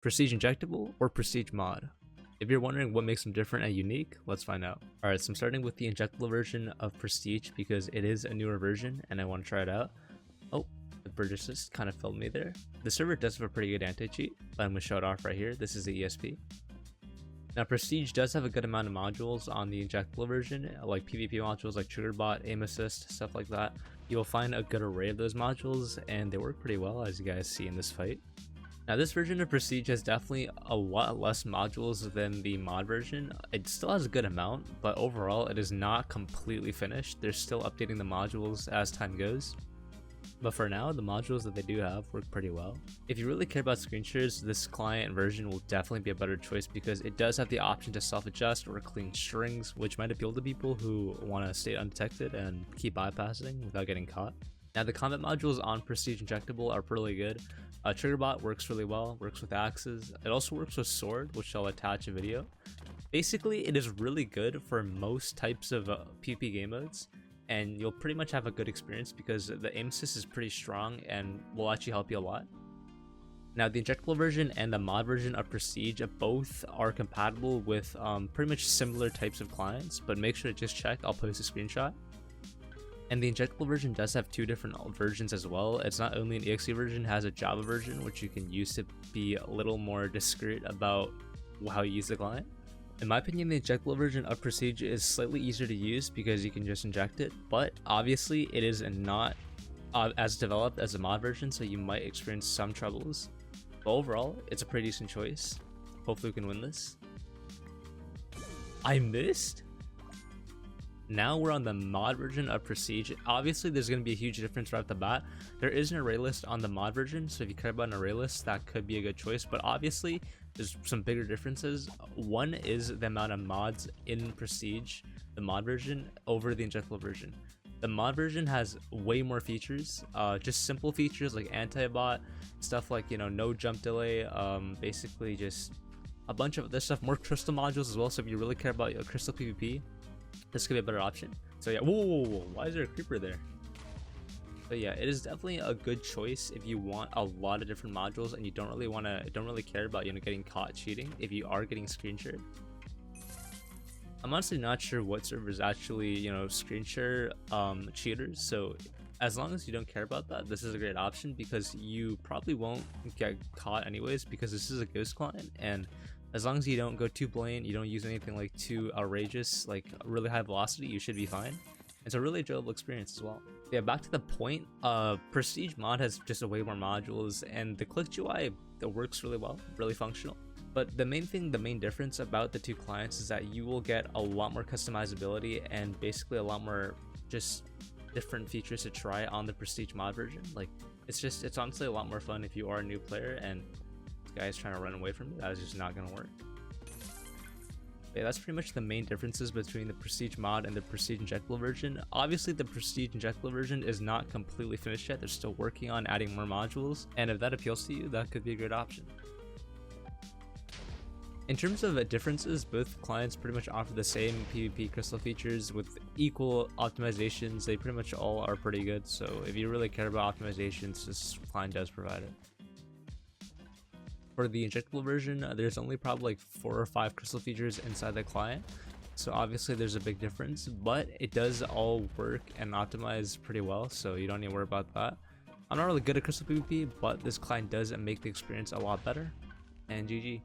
Prestige Injectable or Prestige Mod? If you're wondering what makes them different and unique, let's find out. Alright, so I'm starting with the injectable version of Prestige because it is a newer version and I want to try it out. Oh, the Burgess just kind of filled me there. The server does have a pretty good anti-cheat, but I'm going to show it off right here. This is the ESP. Now, Prestige does have a good amount of modules on the injectable version, like PvP modules like Trigger Bot, Aim Assist, stuff like that. You will find a good array of those modules, and they work pretty well, as you guys see in this fight. Now, this version of Prestige has definitely a lot less modules than the mod version. It still has a good amount, but overall, it is not completely finished. They're still updating the modules as time goes. But for now, the modules that they do have work pretty well. If you really care about screen shares, this client version will definitely be a better choice because it does have the option to self-adjust or clean strings, which might appeal to people who want to stay undetected and keep bypassing without getting caught. Now, the combat modules on Prestige Injectable are really good. Triggerbot works really well, works with axes. It also works with sword, which I'll attach a video. Basically, it is really good for most types of PvP game modes, and you'll pretty much have a good experience because the aim assist is pretty strong and will actually help you a lot. Now, the injectable version and the mod version of Prestige both are compatible with pretty much similar types of clients, but make sure to just check. I'll post a screenshot. And the injectable version does have two different versions as well. It's not only an EXE version, it has a Java version, which you can use to be a little more discreet about how you use the client. In my opinion, the injectable version of Prestige is slightly easier to use because you can just inject it, but obviously it is not as developed as the mod version, so you might experience some troubles. But overall, it's a pretty decent choice. Hopefully we can win this. I missed? Now we're on the mod version of Prestige. Obviously, there's going to be a huge difference right off the bat. There is an array list on the mod version, so if you care about an array list, that could be a good choice. But obviously, there's some bigger differences. One is the amount of mods in Prestige, the mod version, over the injectable version. The mod version has way more features, just simple features like anti-bot, stuff like, no jump delay, basically just a bunch of this stuff, more crystal modules as well. So if you really care about crystal PvP, this could be a better option. So yeah, whoa, why is there a creeper there? So yeah, it is definitely a good choice if you want a lot of different modules and you don't really care about getting caught cheating if you are getting screen shared. I'm honestly not sure what servers actually screen share cheaters, so as long as you don't care about that, this is a great option because you probably won't get caught anyways because this is a ghost client, and as long as you don't go too blatant, you don't use anything like too outrageous, like really high velocity, you should be fine. It's a really enjoyable experience as well. Yeah, back to the point, Prestige mod has just way more modules, and the Click UI that works really well, really functional. But the main difference about the two clients is that you will get a lot more customizability and basically a lot more just different features to try on the Prestige mod version. Like, it's honestly a lot more fun if you are a new player and this guy is trying to run away from me. That is just not gonna work. Yeah, that's pretty much the main differences between the Prestige mod and the Prestige Injectable version. Obviously, the Prestige Injectable version is not completely finished yet. They're still working on adding more modules, and if that appeals to you, that could be a great option. In terms of differences, both clients pretty much offer the same PvP crystal features with equal optimizations. They pretty much all are pretty good, so if you really care about optimizations, this client does provide it. For the injectable version, there's only probably like 4 or 5 crystal features inside the client, so obviously there's a big difference, but it does all work and optimize pretty well, so you don't need to worry about that. I'm not really good at crystal PvP, but this client does make the experience a lot better, and GG.